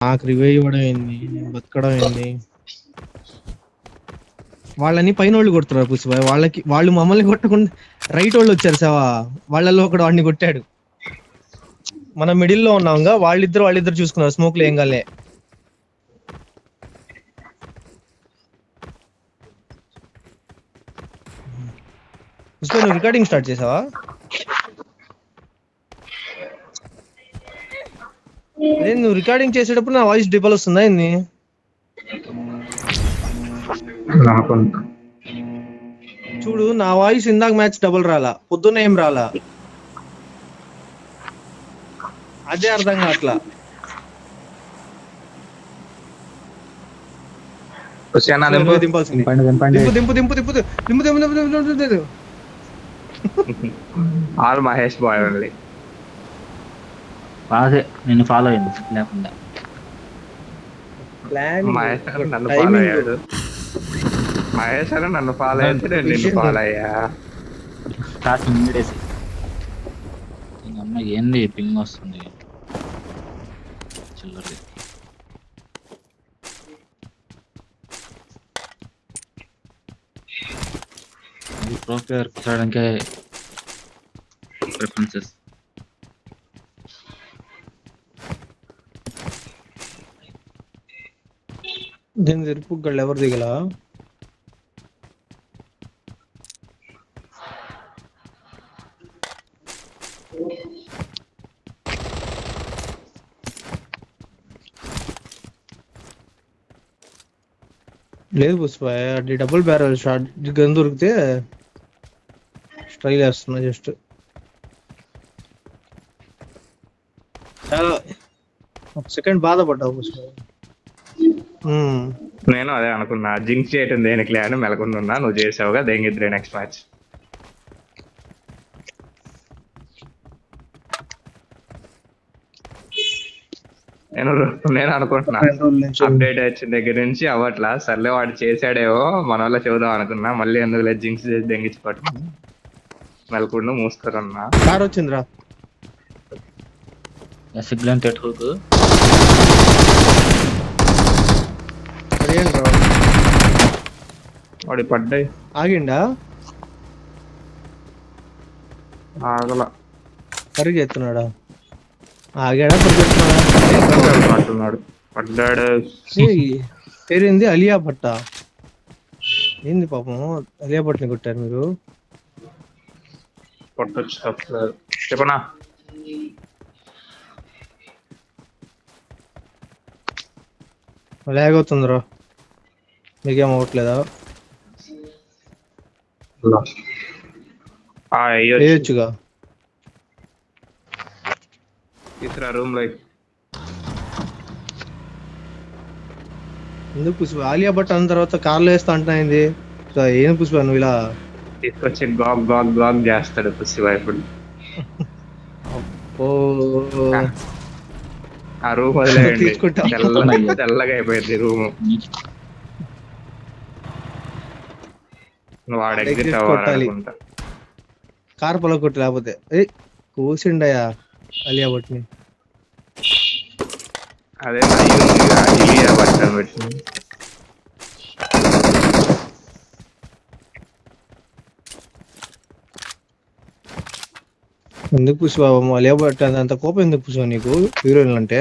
నాకు రివైవ్ ఇవ్వడం ఏంది, నేను బతకడం ఏంది. వాళ్ళని పైన వాళ్ళు కొడుతున్నారు పుష్ప. వాళ్ళు మమ్మల్ని కొట్టకుండా రైట్ వాళ్ళు వచ్చారు సేవా. వాళ్ళలో ఒకడు వాడిని కొట్టాడు. మనం మిడిల్ లో ఉన్నాంగా, వాళ్ళిద్దరు చూసుకున్నారు స్మోక్ లో ఏం కాలే. పుష్ప నువ్వు రికార్డింగ్ స్టార్ట్ చేసావా? అదే నువ్వు రికార్డింగ్ చేసేటప్పుడు నా వాయిస్ డిబల్ వస్తుందా ఏంది? చూడు, నా వాయిస్ ఇందాక మ్యాచ్ డబుల్ రాలా, పొద్దున్న ఏం రాలా. అదే అర్థం కావట్లా. దింపాల్సింది. దింపు. All Mahesh boy only. బాగా నిన్ను ఫాలో అయింది లేకుండా. మహేష్ అని నన్ను ఫాలో అయ్యాడు. మహేష్ అని నన్ను ఫాలో అయితే నేను నిన్ను ఫాలో అయ్యా. స్టార్టింగ్ మీడేసి అమ్మ ఏంది పింగ్ వస్తుంది చిల్లర. ప్రో ప్లేయర్ కూర్చోడానికే ప్రిఫరెన్సెస్. దీని తెరుపు గళ్ళు ఎవరు దిగలా? లేదు పుష్ప, అది డబుల్ బ్యారల్ షాట్ గన్ దొరికితే ట్రై చేస్తున్నా జస్ట్. చాలా సెకండ్ బాధపడ్డావు పుష్ప. నేను అదే అనుకున్నా, జింక్స్ చేయటం దేనికి అని మెలకున్నా. నువ్వు చేసావుగా, దెంగిద్రే నెక్స్ట్ మ్యాచ్. నేను అనుకుంటున్నా అప్డేట్ వచ్చిన దగ్గర నుంచి అవ్వట్లా. సర్లే వాడు చేసాడేవో మన వల్ల చెబుదాం అనుకున్నా. మళ్ళీ ఎందుకు లేదు, జింక్స్ చేసి దెంగించి పట్టుకున్నా. మెలకుండా మూసుకున్నా. కార్ వచ్చిందిరా. వాడి పడ్డాయి. ఆగిండా? ఆగల. పరిగెత్తున్నాడా? ఆగాడా పట్టున్నాడు. పడ్డాడు. పేరేంది? అలియా భట్ట. ఏంది పాపం అలియా భట్ని కొట్టారు మీరు? కొట్టొచ్చు తప్పలేదు. చెప్పనా? లాగ్ అవుతుందిరా. మీకేం అవ్వట్లేదా? వేయొచ్చుగా. తీసురా రూమ్ లో. ఎందుకు పుష్ప ఆలియా భట్ అన్న తర్వాత కార్లో వేస్తా అంటున్నాయింది? ఏం పుష్ప నువ్వు ఇలా తీసుకొచ్చి గాగ్ గాగ్ గాగ్ చేస్తాడు పుష్ప ఇప్పుడు. ఆ రూమ్ వదిలేయండి, తెల్లగా అయిపోయింది రూమ్. నువ్వు వాడు ఎగ్జిట్ అవ్వాలనుకుంటా. కార్ పొల కొట్టు, లేకపోతే కూసిండయా అలియా భట్ని. అదే అలియా భట్ అని పెట్టింది. ఎందుకు పుష్ప అలియా భట్ అంత కోపం ఎందుకు పుష్ప నీకు హీరోయిన్ అంటే?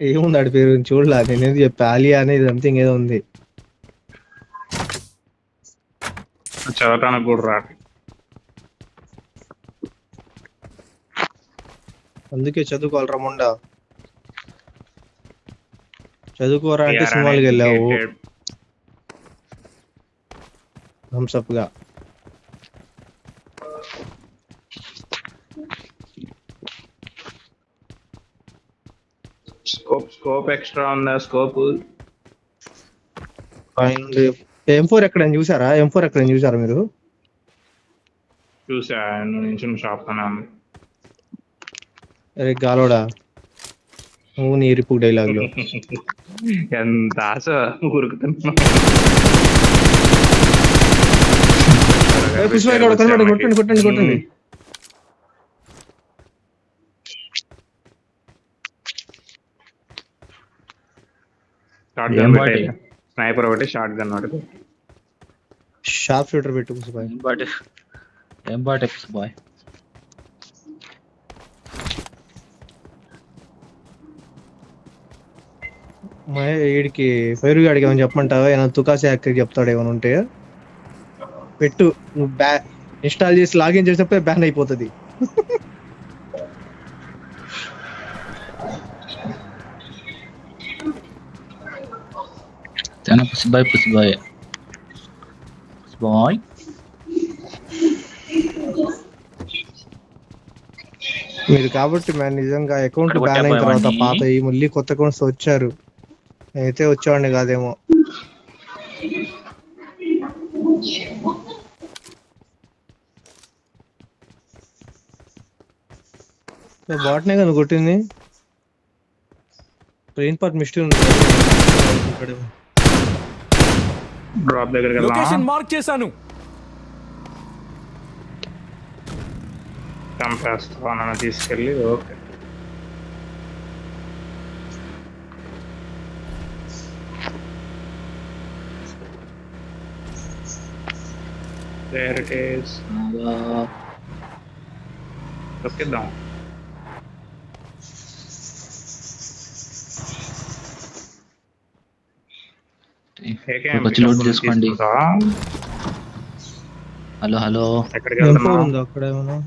ఏముంది ఆడి పేరు చూడలా, నేనేది చెప్పా ఆలియా అనేది సంథింగ్ ఏదో ఉంది. చదవటానికి కూడా రాదు. అందుకే చదువుకోవాలి రమ్మండా. చదువుకోరా అంటే సినిమాలకి వెళ్ళావు థమ్స్అప్ గా. స్కోప్ ఎక్స్ట్రా ఉందా? స్కోప్ M4 ఎక్కడైనా చూసారా? M4 ఎక్కడైనా చూసారా మీరు? చూసా, నుంచి షాప్ కొన్నాను. అరే గాలోడా, నువ్వు నీ రిపు డైలాగ్ లో ఎంత ఆశ ఉరుకుతున్నా. కొట్టండి. షార్ట్ ఏం గన్ బాటి పెట్టే స్నైపర్ ఒకటి షార్ట్ గన్ ఒకటి. షార్ప్ షూటర్ పెట్టు పుసిబాయ్. ఏం బాటి బాయ్. మా వీడికి ఫైర్ గాడికి ఏమైనా చెప్పమంటావా? ఏమైనా తుకాసి హ్యాక్ చెప్తాడు ఏమైనా ఉంటే పెట్టు. నువ్వు ఇన్స్టాల్ చేసి లాగిన్ చేసినప్పుడే బ్యాన్ అయిపోతుంది. పుసిబాయ్ మీరు కాబట్టి మ్యాన్ నిజంగా అకౌంట్ ఇక్కడ బ్యాన్ అయిన తర్వాత కొట్టాపోయావాడిని. పాత మళ్ళీ కొత్త అకౌంట్స్ వచ్చారు. అయితే వచ్చేవాడిని కాదేమో. బాట్నే కదా కొట్టింది. ట్రైన్ పార్ట్ మిస్టేక్ ఉంది. డ్రాప్ దగ్గరికి లొకేషన్ వెళ్దాం. మార్క్ చేశాను. చంపేస్తా నన్ను తీసుకెళ్ళి. Okay there it is. తొక్కిద్దాం. వచ్చి లోడ్ చేసుకోండి. హలో ఎక్కడికి వెళ్తున్నావు? ఉందా అక్కడ ఏమైనా?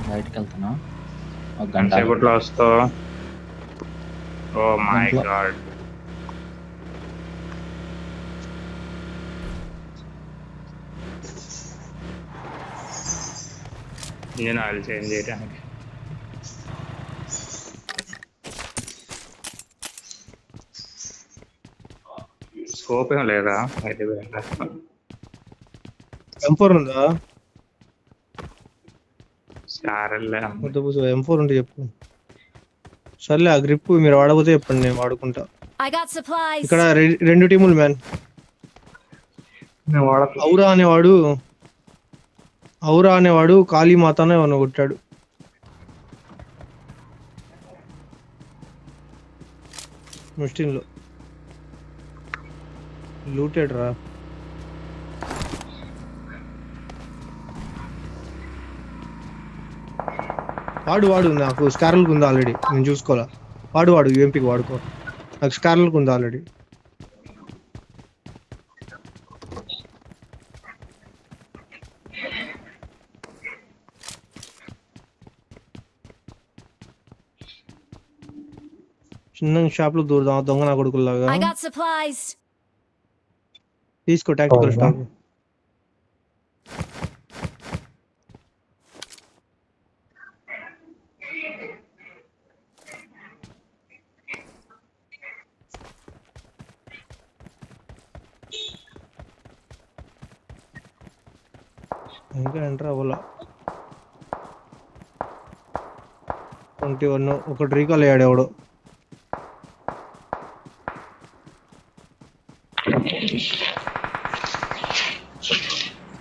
బయటకు వెళ్తున్నా ఒక గంట. సేపట్లో వస్తావు. ఓ మై గంటలో. గాడ్. ఇంజిన్ ఆయిల్ చేంజ్ చేయడానికి. స్కోప్ ఏం లేదా? అయితే M4 ఉందా? స్టారెల్లే వద్దు పుసిబాయ్, M4 ఉంటే చెప్పు. సర్లే ఆ గ్రిప్ మీరు వాడకపోతే చెప్పండి, నేను వాడుకుంటా. I got supplies. ఇక్కడ రెండు టీములు మ్యాన్. వాడకు. ఔరా అనేవాడు కాళీమాతనే ఏమన్నా కొట్టాడు. ముస్టిన్లో లూటెడ్ రా. వాడు నాకు స్కార్లకు ఉంది ఆల్రెడీ, నేను చూసుకోవాలా. వాడు యూఎంపీకి వాడుకో, నాకు స్కార్లకు ఉంది ఆల్రెడీ. చిన్న షాప్ లో దూరదాం దొంగ నా కొడుకులాగా. I got supplies. తీసుకో టాక్టికల్ స్టాక్. ఇంకా ఎంటర్ అవ్వాలా. 21 ఒకటి రీకాల్ అయ్యాడు ఎవడు.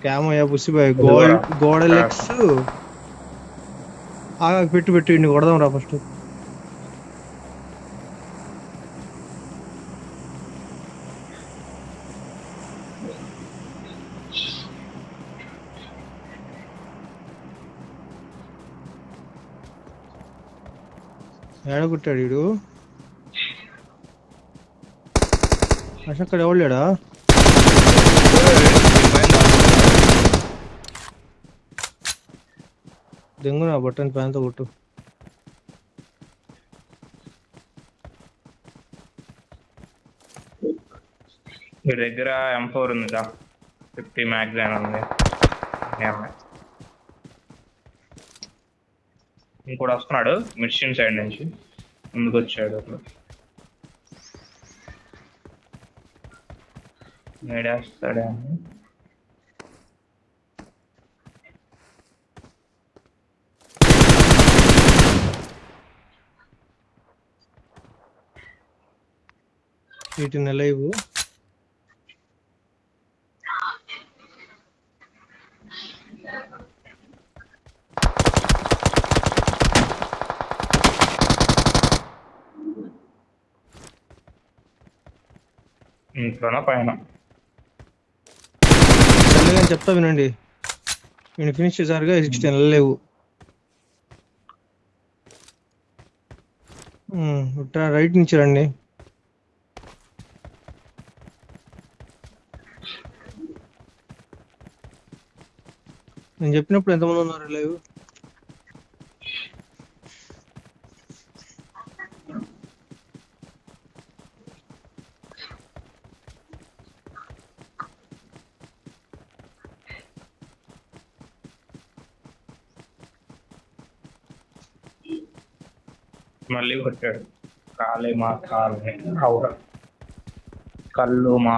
క్యామ్ అయ్యా పుసిబాయ్. గోడలెక్స్ ఆగా పెట్టు ఇన్ని కొడదాం రా ఫస్ట్. ఏడగొట్టాడు వీడు. అక్కడ ఎవడు లేడా? దెంగు నా బట్టన్ ప్యాంతో కొట్టు. మీ దగ్గర M4 ఉందా? 50 మ్యాగజైన్ ఉంది. ఇంకోటి వస్తున్నాడు మిషన్ సైడ్ నుంచి, ముందుకు వచ్చాడు. అప్పుడు నేడేస్తాడే. వీటిని లైవ్ ఇంట్లోనా పైన? సర్లే అని చెప్తా వినండి. నేను ఫినిష్ చేశారుగా 16 వెళ్ళలేవు. రైట్ నుంచి రండి. నేను చెప్పినప్పుడు ఎంతమంది ఉన్నారు లైవ్? మళ్ళీ కొట్టాడు. కాలే మా కాలే అవురా కళ్ళు మా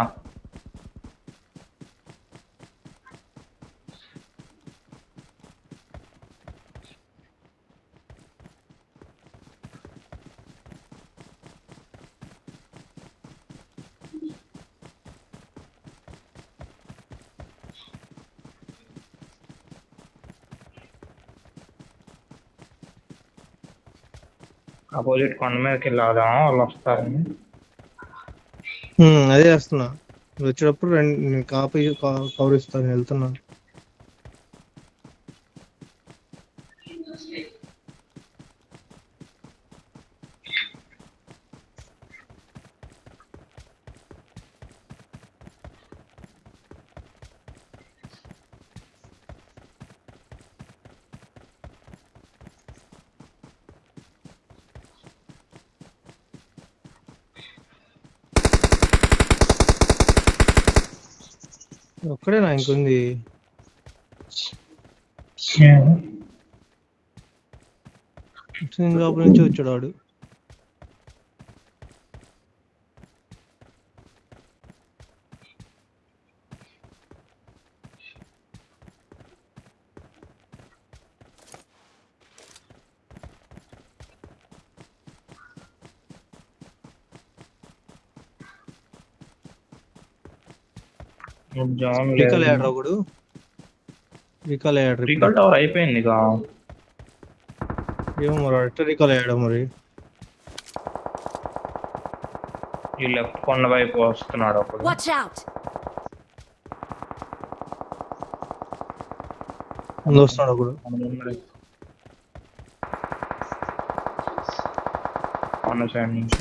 ఆపోజిట్ కొండ మీదకి వెళ్ళాదాం, వాళ్ళు వస్తారని. అదే చేస్తున్నా. మీరు వచ్చేటప్పుడు నేను కవర్ ఇస్తాను. వెళ్తున్నా. ఒక్కడేనా ఇంకొంది? సింగపూర్ నుంచి వచ్చాడు వాడు. జాన్ రీకాల్ అయ్యాడు ఒకడు. రీకాల్ అయ్యాడు. రీకాల్ టవర్ అయిపోయింది ఇక. ఏమో మరి ఎట్లా రీకాల్ అయ్యాడు మరి. ఈ లెఫ్ట్ కొండ వైపు వస్తున్నాడు అప్పుడు. Watch out! ముందు వస్తున్నాడు ఒకడు. కొండ సైడ్ నుంచి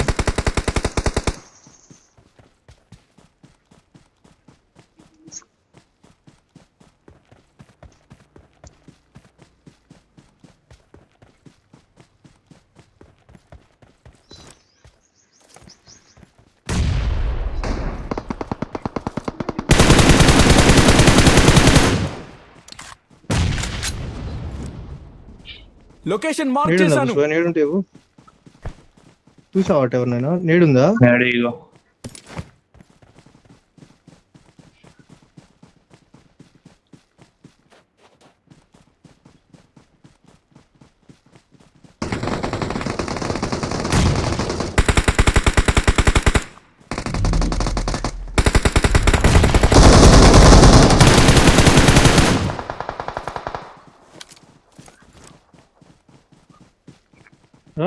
లొకేషన్ మార్క్ చేశాను. నేడుంటే చూసావాట ఎవరినైనా? నేడుందా? ఇగో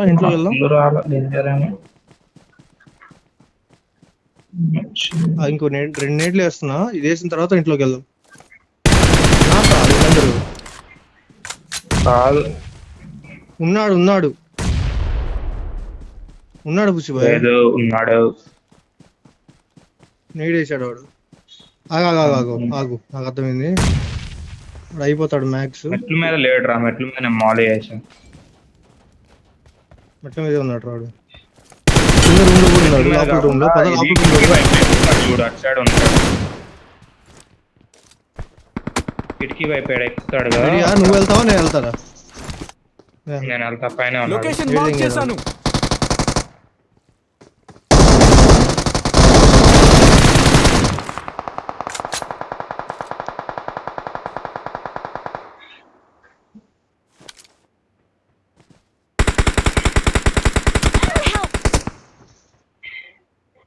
ఇంట్లో వెళ్దాం. ఇంకో రెండు నేట్లు వేస్తున్నా. ఇది వేసిన తర్వాత ఇంట్లోకి వెళ్దాం. కాదు ఉన్నాడు ఉన్నాడు ఉన్నాడు పుష్పాయ్. ఉన్నాడు. నేడేసాడు వాడు. ఆగు నాకు అర్థమైంది. వాడు అయిపోతాడు మ్యాక్స్. మెట్ల మీద లేడురా, మెట్ల మీద నేను మాల్ వేసాను. మెట్ల మీదే ఉన్నాడు వాడు. కింద రూమ్ లో కూడా ఉన్నాడు. లోపల రూమ్ లో చూడు అటు సైడ్ ఉంటాడు. కిటికీ వైపు ఎక్కుతాడు కదా. నువ్వు వెళ్తావా నేను వెళ్తారా? నేను వెళ్తా. పైన లొకేషన్ మార్క్ చేశాను.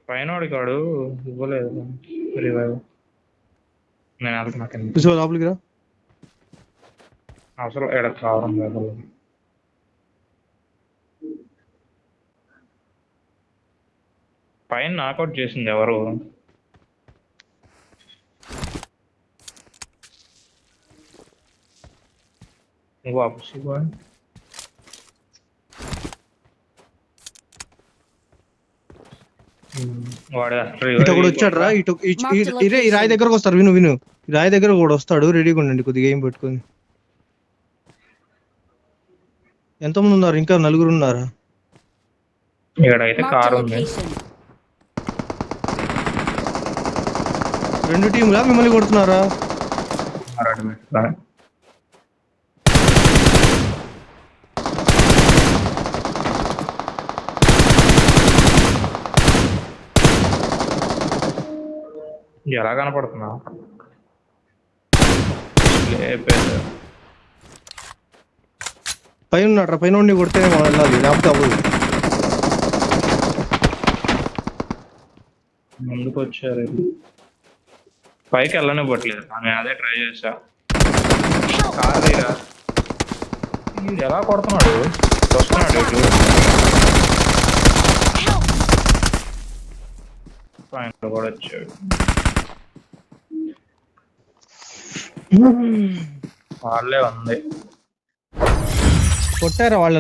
పైన వాడికి వాడు ఇవ్వలేదు రివైవ్. నేను వెళ్తున్నా లోపలికి రా. అవసరం ఎక్కడ కావడం లేదు. పైన నాకౌట్ చేసింది ఎవరు? वापसी बाय వాడు ఇటు ఒకడు వచ్చాడు రా ఇటు ఇరే ఈ రాయి దగ్గరకు వస్తారు విను విను ఈ రాయి దగ్గర కూడా వస్తాడు రెడీగా ఉండండి కొద్దిగా ఏం పెట్టుకొని ఎంతమంది ఉన్నారు ఇంకా 4 ఉన్నారా ఇక్కడైతే Marked a కారు ఉంది location. 2 టీంలా మిమ్మల్ని కొడుతున్నారా ఎలా కనపడుతున్నా పైన ఉన్నాడు రా పైన ఉండి కొడితేనే మనం వెళ్ళాలి లేకపోతే అవ్వదు ముందుకు వచ్చారు పైకి వెళ్ళనివ్వట్లేదు నేను అదే ట్రై చేసా కార్ దగ్గర వీడు ఎలా కొడుతున్నాడు వస్తున్నాడు ఇటు పైన కూడా వచ్చాడు వాళ్ళే ఉంది కొట్టారా వాళ్ళ